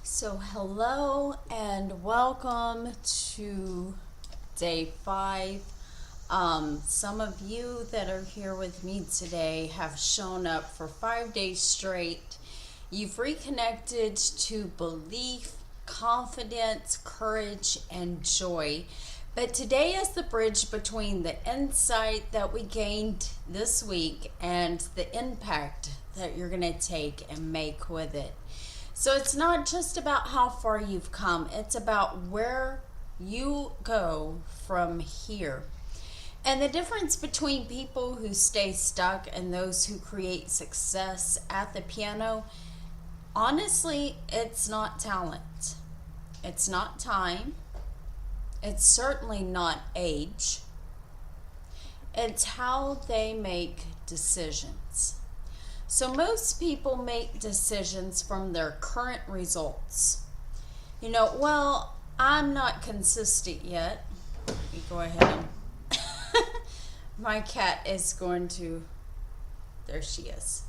So, hello and welcome to day 5. Some of you that are here with me today have shown up for 5 days straight. You've reconnected to belief, confidence, courage, and joy. But today is the bridge between the insight that we gained this week and the impact that you're going to take and make with it. So it's not just about how far you've come, it's about where you go from here. And the difference between people who stay stuck and those who create success at the piano, honestly, it's not talent. It's not time. It's certainly not age. It's how they make decisions. So most people make decisions from their current results. Well, I'm not consistent yet. Let me go ahead and my cat is going to, there she is,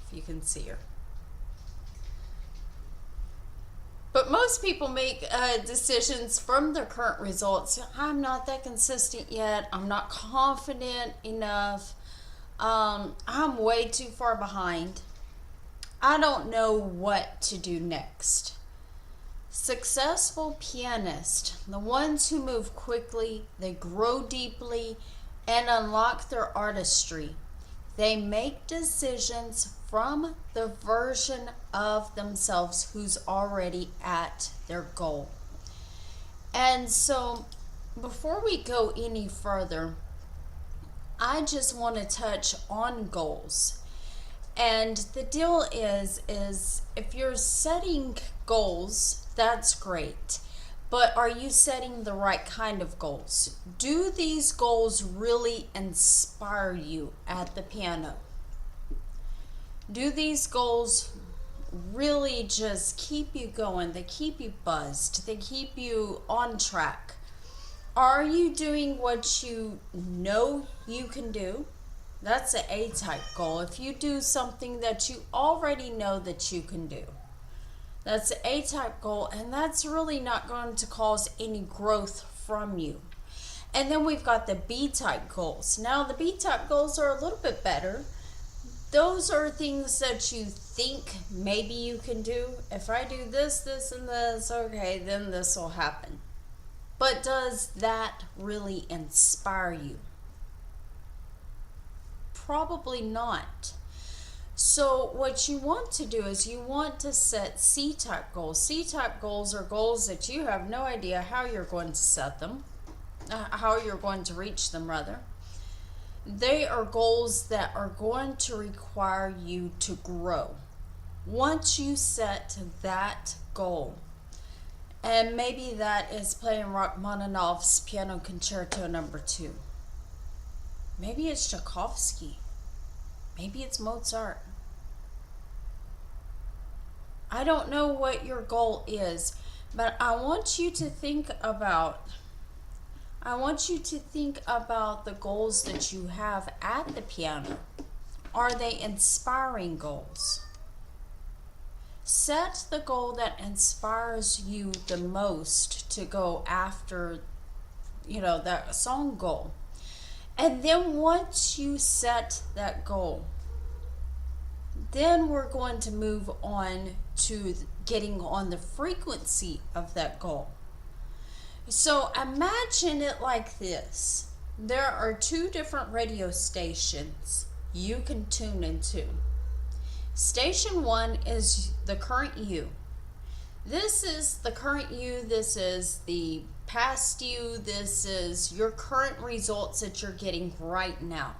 if you can see her. But most people make decisions from their current results. I'm not that consistent yet. I'm not confident enough. I'm way too far behind. I don't know what to do next. Successful pianists, the ones who move quickly, they grow deeply, and unlock their artistry. They make decisions from the version of themselves who's already at their goal. And so, before we go any further, I just want to touch on goals. And the deal is if you're setting goals, that's great. But are you setting the right kind of goals? Do these goals really inspire you at the piano? Do these goals really just keep you going? They keep you buzzed. They keep you on track. Are you doing what you know you can do? That's an A-type goal. If you do something that you already know that you can do, that's an A-type goal, and that's really not going to cause any growth from you. And then we've got the B-type goals. Now, the B-type goals are a little bit better. Those are things that you think maybe you can do. If I do this, this, and this, okay, then this will happen. But does that really inspire you? Probably not. So what you want to do is you want to set C-type goals. C-type goals are goals that you have no idea how you're going to set them, how you're going to reach them rather. They are goals that are going to require you to grow. Once you set that goal, and maybe that is playing Rachmaninoff's Piano Concerto Number 2. Maybe it's Tchaikovsky. Maybe it's Mozart. I don't know what your goal is, but I want you to think about the goals that you have at the piano. Are they inspiring goals? Set the goal that inspires you the most to go after, that song goal. And then once you set that goal, then we're going to move on to getting on the frequency of that goal. So imagine it like this. There are 2 different radio stations you can tune into. Station 1 is the current you. This is the current you. This is the past you. This is your current results that you're getting right now.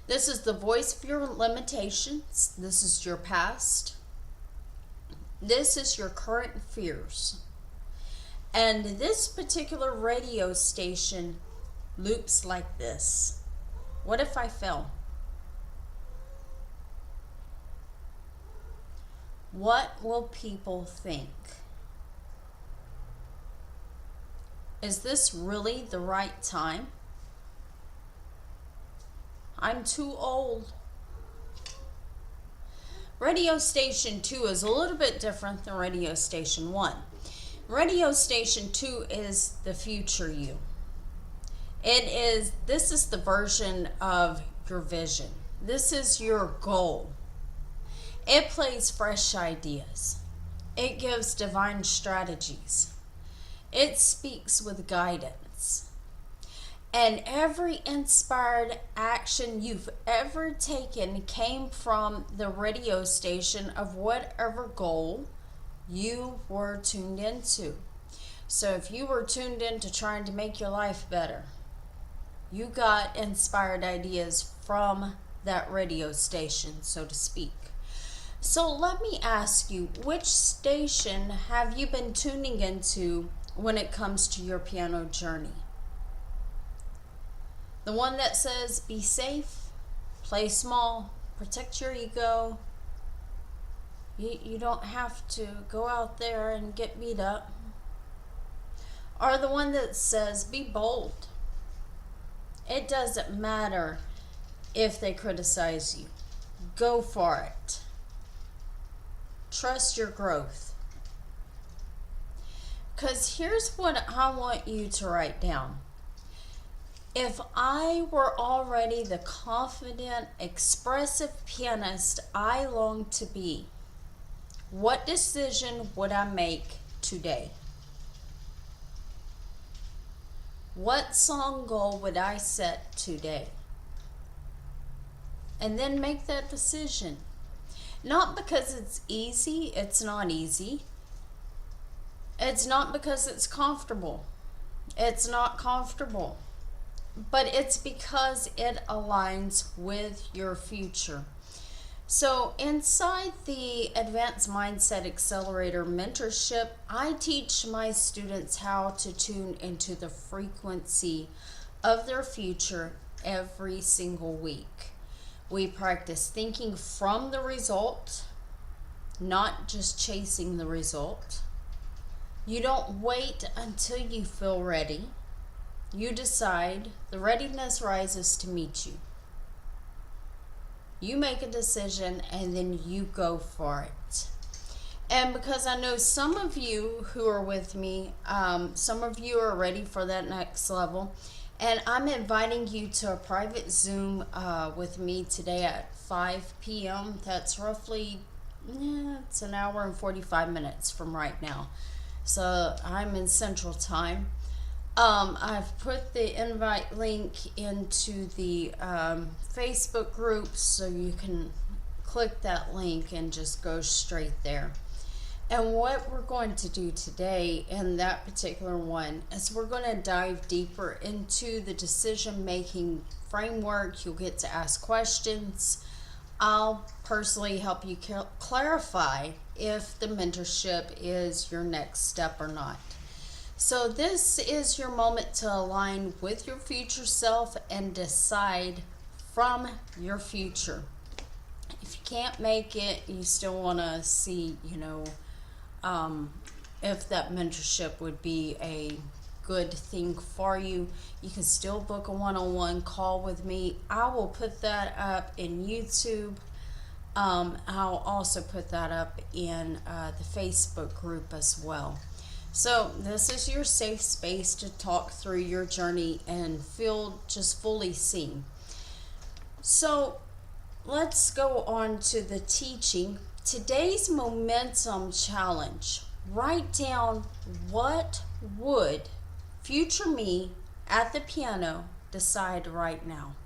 This is the voice of your limitations. This is your past. This is your current fears. And this particular radio station loops like this. What if I fell? What will people think? Is this really the right time? I'm too old. Radio Station 2 is a little bit different than Radio Station 1. Radio Station 2 is the future you. This is the version of your vision. This is your goal. It plays fresh ideas. It gives divine strategies. It speaks with guidance. And every inspired action you've ever taken came from the radio station of whatever goal you were tuned into. So if you were tuned into trying to make your life better, you got inspired ideas from that radio station, so to speak. So let me ask you, which station have you been tuning into when it comes to your piano journey? The one that says, be safe, play small, protect your ego. You don't have to go out there and get beat up. Or the one that says, be bold. It doesn't matter if they criticize you. Go for it. Trust your growth. Because here's what I want you to write down. If I were already the confident, expressive pianist I long to be, what decision would I make today? What song goal would I set today? And then make that decision. Not because it's easy, it's not easy. It's not because it's comfortable. It's not comfortable. But it's because it aligns with your future. So inside the Advanced Mindset Accelerator Mentorship, I teach my students how to tune into the frequency of their future every single week. We practice thinking from the result, not just chasing the result. You don't wait until you feel ready. You decide. The readiness rises to meet you. You make a decision and then you go for it. And because I know some of you who are with me, some of you are ready for that next level. And I'm inviting you to a private Zoom with me today at 5 p.m. That's roughly, it's an hour and 45 minutes from right now. So I'm in Central Time. I've put the invite link into the Facebook group, so you can click that link and just go straight there. And what we're going to do today in that particular one is we're going to dive deeper into the decision-making framework. You'll get to ask questions. I'll personally help you clarify if the mentorship is your next step or not. So this is your moment to align with your future self and decide from your future. If you can't make it, you still want to see, if that mentorship would be a good thing for you, you can still book a one-on-one call with me. I will put that up in YouTube. I'll also put that up in the Facebook group as well. So this is your safe space to talk through your journey and feel just fully seen. So let's go on to the teaching. Today's momentum challenge. Write down, what would future me at the piano decide right now?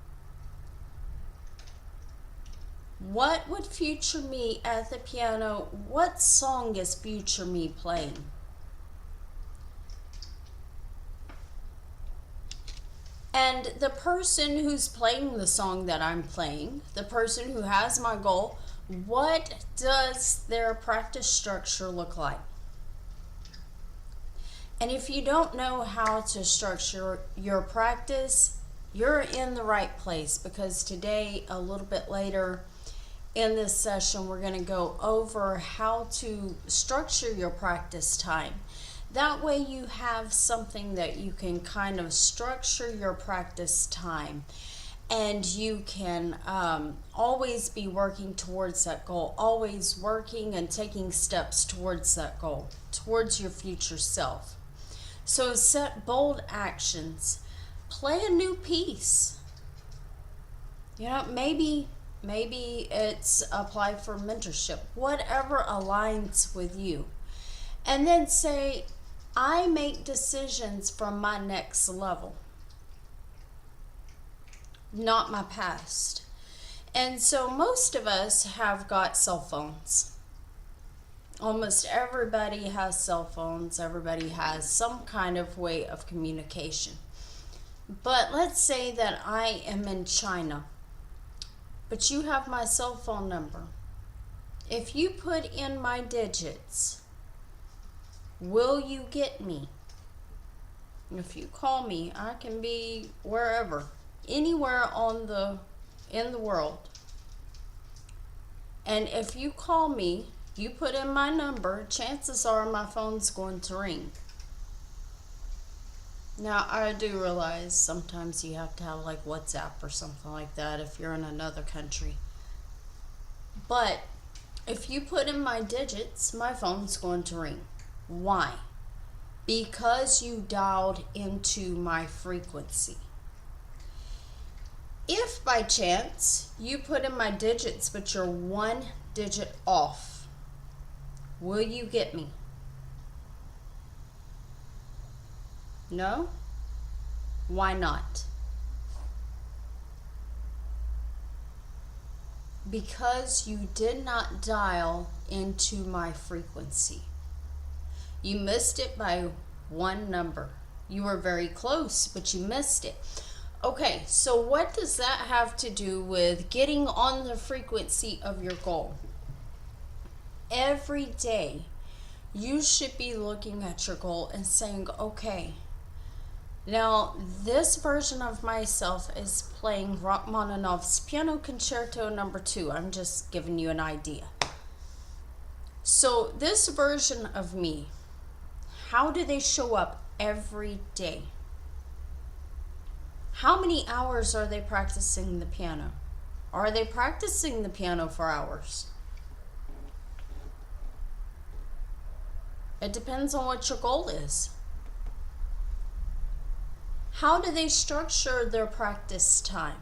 What would future me at the piano, what song is future me playing? And the person who's playing the song that I'm playing, the person who has my goal, what does their practice structure look like? And if you don't know how to structure your practice, you're in the right place, because today, a little bit later in this session, we're going to go over how to structure your practice time. That way you have something that you can kind of structure your practice time. and you can always be working towards that goal, always working and taking steps towards that goal, towards your future self. So set bold actions. Play a new piece. You know, maybe it's apply for mentorship, whatever aligns with you. And then say, I make decisions from my next level, not my past. And so most of us have got cell phones. Almost everybody has cell phones. Everybody has some kind of way of communication. But let's say that I am in China, but you have my cell phone number. If you put in my digits, will you get me? If you call me, I can be wherever, anywhere in the world. And if you call me, you put in my number, chances are my phone's going to ring. Now, I do realize sometimes you have to have like WhatsApp or something like that if you're in another country. But if you put in my digits, my phone's going to ring. Why? Because you dialed into my frequency. If by chance you put in my digits but you're one digit off, will you get me? No? Why not? Because you did not dial into my frequency. You missed it by one number. You were very close, but you missed it. Okay, so what does that have to do with getting on the frequency of your goal? Every day, you should be looking at your goal and saying, okay, now this version of myself is playing Rachmaninoff's Piano Concerto No. 2. I'm just giving you an idea. So this version of me, how do they show up every day? How many hours are they practicing the piano? Are they practicing the piano for hours? It depends on what your goal is. How do they structure their practice time?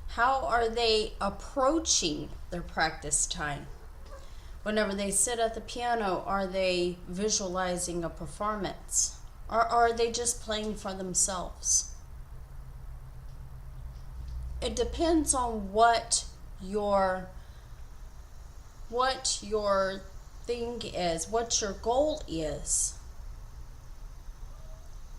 How are they approaching their practice time? Whenever they sit at the piano, are they visualizing a performance? Or are they just playing for themselves? It depends on what your thing is, what your goal is.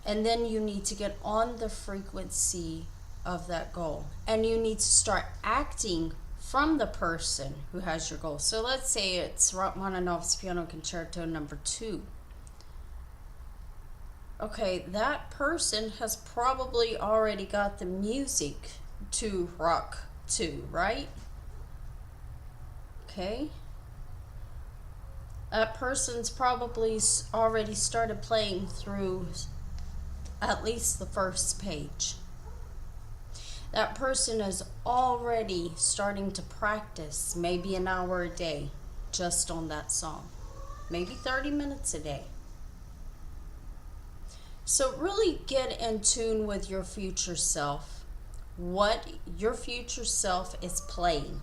And then you need to get on the frequency of that goal. And you need to start acting from the person who has your goal. So let's say it's Rachmaninoff's Piano Concerto No. 2. Okay, that person has probably already got the music to rock to, right? Okay. That person's probably already started playing through at least the first page. That person is already starting to practice maybe an hour a day just on that song. Maybe 30 minutes a day. So really get in tune with your future self, what your future self is playing,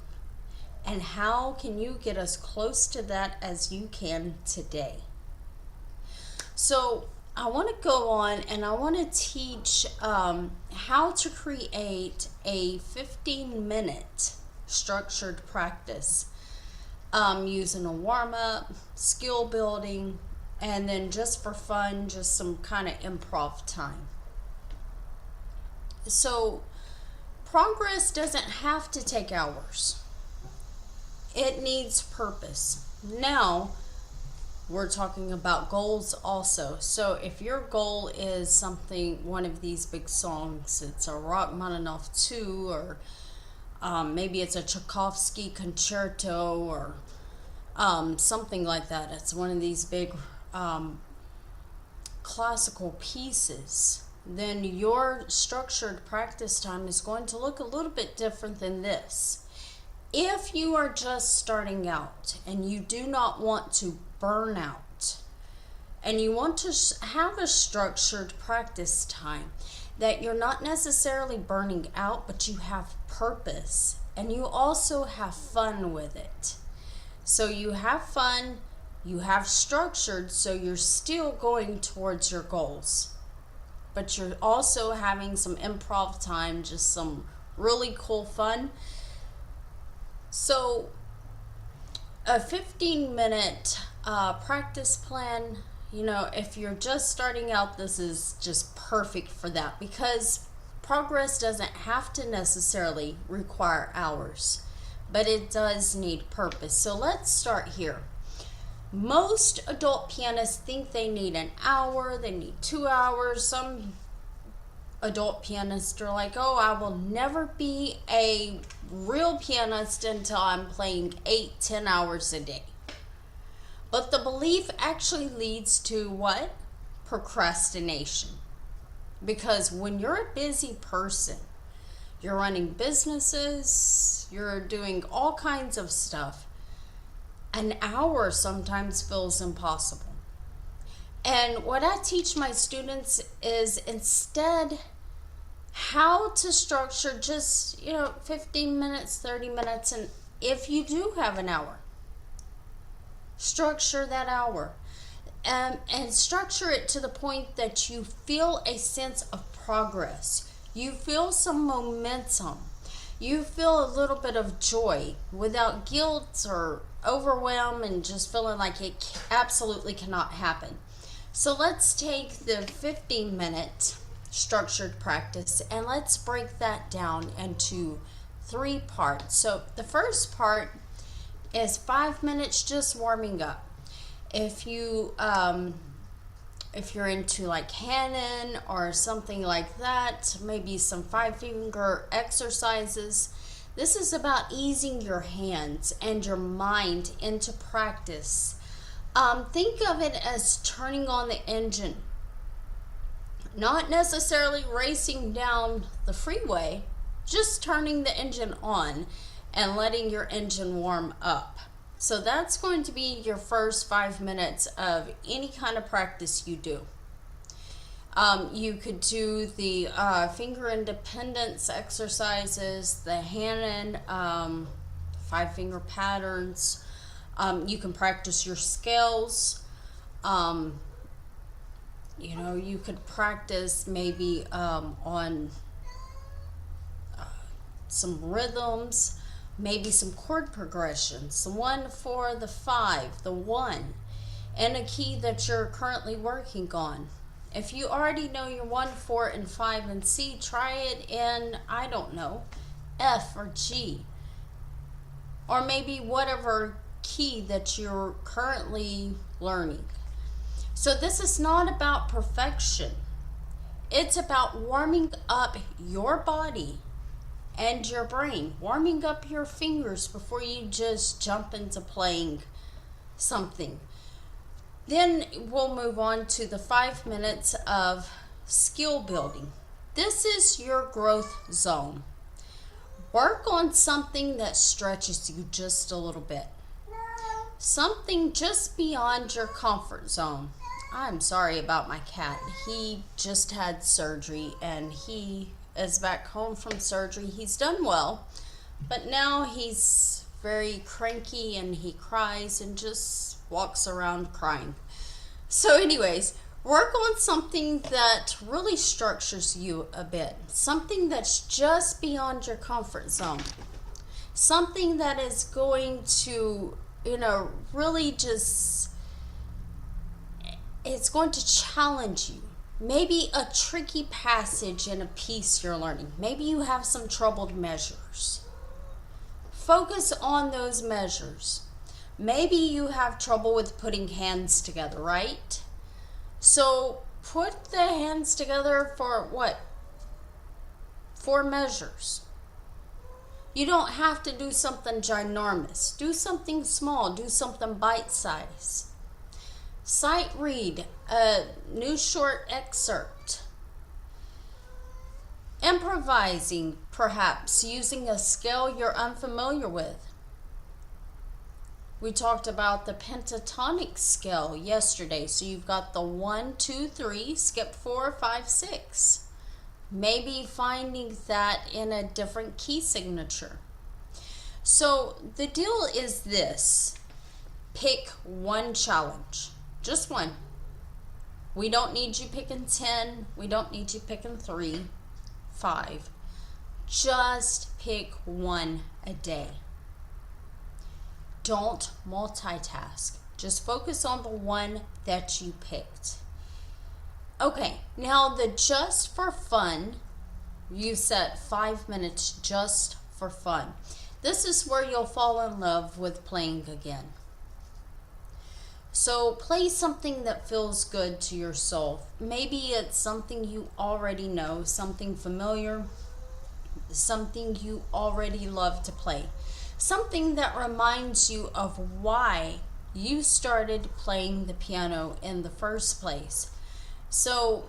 and how can you get as close to that as you can today. So I want to go on and I want to teach how to create a 15-minute structured practice using a warm-up, skill building, and then just for fun, just some kind of improv time. So progress doesn't have to take hours. It needs purpose. Now, we're talking about goals also. So if your goal is something, one of these big songs, it's a Rachmaninoff 2, or maybe it's a Tchaikovsky concerto, or something like that. It's one of these big classical pieces, then your structured practice time is going to look a little bit different than this. If you are just starting out and you do not want to burn out, and you want to have a structured practice time that you're not necessarily burning out, but you have purpose and you also have fun with it. So you have fun, you have structured, so you're still going towards your goals, but you're also having some improv time, just some really cool fun. So a 15-minute practice plan, if you're just starting out, this is just perfect for that, because progress doesn't have to necessarily require hours, but it does need purpose. So let's start here. Most adult pianists think they need an hour, they need 2 hours. Some adult pianists are like, oh, I will never be a real pianist until I'm playing 8-10 hours a day. But the belief actually leads to what? Procrastination. Because when you're a busy person, you're running businesses, you're doing all kinds of stuff, an hour sometimes feels impossible. And what I teach my students is instead how to structure just, 15 minutes, 30 minutes, and if you do have an hour, structure that hour. And structure it to the point that you feel a sense of progress. You feel some momentum. You feel a little bit of joy without guilt or overwhelm and just feeling like it absolutely cannot happen. So let's take the 15-minute structured practice and let's break that down into 3 parts. So the first part is 5 minutes just warming up. If you're into like Hanon or something like that, maybe some 5-finger exercises. This is about easing your hands and your mind into practice. Think of it as turning on the engine, not necessarily racing down the freeway, just turning the engine on and letting your engine warm up. So that's going to be your first 5 minutes of any kind of practice you do. You could do the finger independence exercises, the Hanon 5-finger patterns. You can practice your scales. You could practice maybe on some rhythms. Maybe some chord progressions, some 1, 4, the 5, the 1, and a key that you're currently working on. If you already know your 1, 4, and 5 and C, try it in, I don't know, F or G, or maybe whatever key that you're currently learning. So this is not about perfection. It's about warming up your body and your brain, warming up your fingers before you just jump into playing something. Then we'll move on to the 5 minutes of skill building. This is your growth zone. Work on something that stretches you just a little bit. Something just beyond your comfort zone. I'm sorry about my cat. He just had surgery and he is back home from surgery. He's done well, but now he's very cranky and he cries and just walks around crying. So anyways, work on something that really structures you a bit. Something that's just beyond your comfort zone. Something that is going to, really just, it's going to challenge you. Maybe a tricky passage in a piece you're learning. Maybe you have some troubled measures. Focus on those measures. Maybe you have trouble with putting hands together, right? So put the hands together for what? 4 measures. You don't have to do something ginormous. Do something small. Do something bite-sized. Sight read, a new short excerpt. Improvising, perhaps using a scale you're unfamiliar with. We talked about the pentatonic scale yesterday. So you've got the 1, 2, 3, skip 4, 5, 6. Maybe finding that in a different key signature. So the deal is this. Pick one challenge. Just one. We don't need you picking 10. We don't need you picking 3, 5. Just pick one a day. Don't multitask. Just focus on the one that you picked. Okay, now the just for fun, you set 5 minutes just for fun. This is where you'll fall in love with playing again. So play something that feels good to your soul. Maybe it's something you already know, something familiar, something you already love to play. Something that reminds you of why you started playing the piano in the first place. So,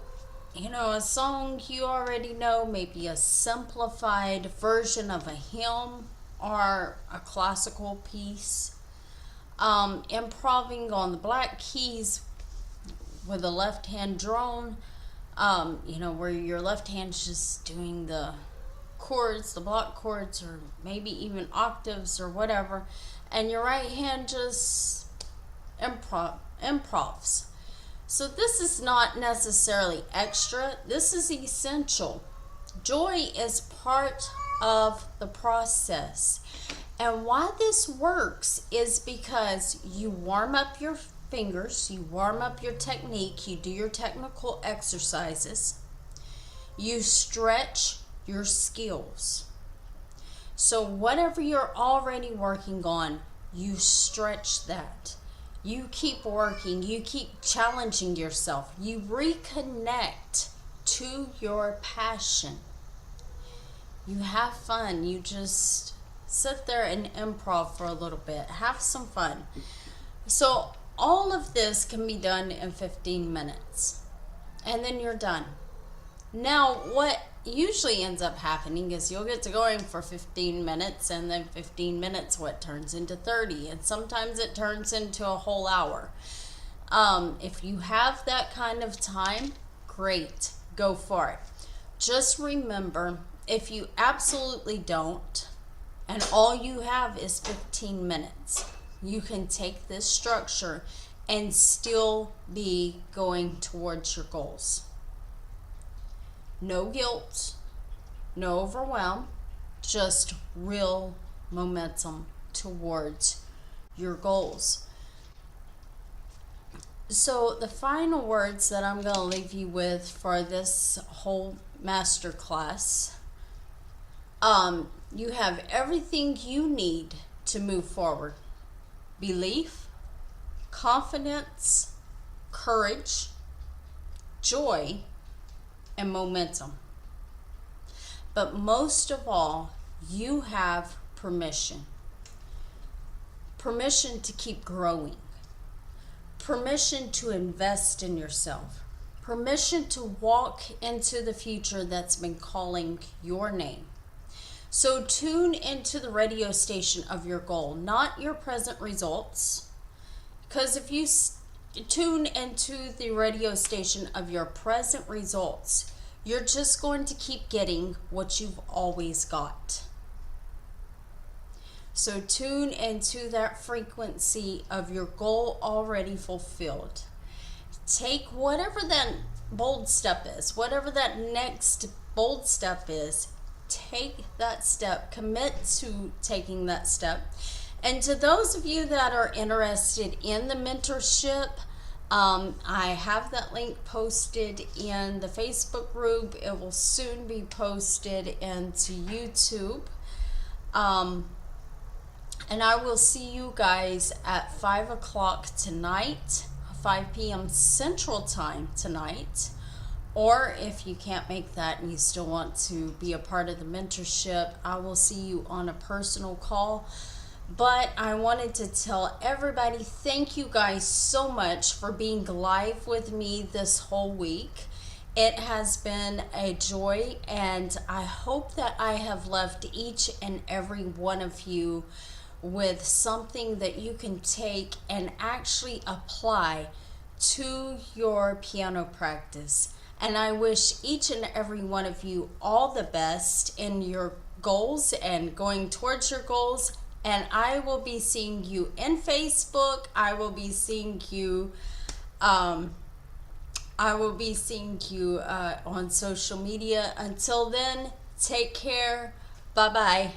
a song you already know, maybe a simplified version of a hymn or a classical piece. Improving on the black keys with a left hand drone, where your left hand's just doing the chords, the block chords, or maybe even octaves or whatever, and your right hand just improvs. So this is not necessarily extra, this is essential. Joy is part of the process. And why this works is because you warm up your fingers, you warm up your technique, you do your technical exercises, you stretch your skills. So whatever you're already working on, you stretch that. You keep working, you keep challenging yourself, you reconnect to your passion. You have fun, you just sit there and improv for a little bit, have some fun. So all of this can be done in 15 minutes, and then you're done. Now, what usually ends up happening is you'll get to going for 15 minutes, and then 15 minutes turns into 30, and sometimes it turns into a whole hour. If you have that kind of time, great, go for it. Just remember, if you absolutely don't, and all you have is 15 minutes, you can take this structure and still be going towards your goals. No guilt, no overwhelm, just real momentum towards your goals. So the final words that I'm going to leave you with for this whole masterclass, you have everything you need to move forward. Belief, confidence, courage, joy, and momentum. But most of all, you have permission. Permission to keep growing. Permission to invest in yourself. Permission to walk into the future that's been calling your name. So tune into the radio station of your goal, not your present results. Because if you tune into the radio station of your present results, you're just going to keep getting what you've always got. So tune into that frequency of your goal already fulfilled. Take whatever that bold step is, whatever that next bold step is, take that step, commit to taking that step. And to those of you that are interested in the mentorship, I have that link posted in the Facebook group. It will soon be posted into YouTube. And I will see you guys at 5 o'clock tonight, 5 p.m. Central Time tonight. Or if you can't make that and you still want to be a part of the mentorship, I will see you on a personal call But I wanted to tell everybody thank you guys so much for being live with me this whole week. It has been a joy, and I hope that I have left each and every one of you with something that you can take and actually apply to your piano practice. And I wish each and every one of you all the best in your goals and going towards your goals. And I will be seeing you in Facebook. I will be seeing you on social media. Until then, take care. Bye bye.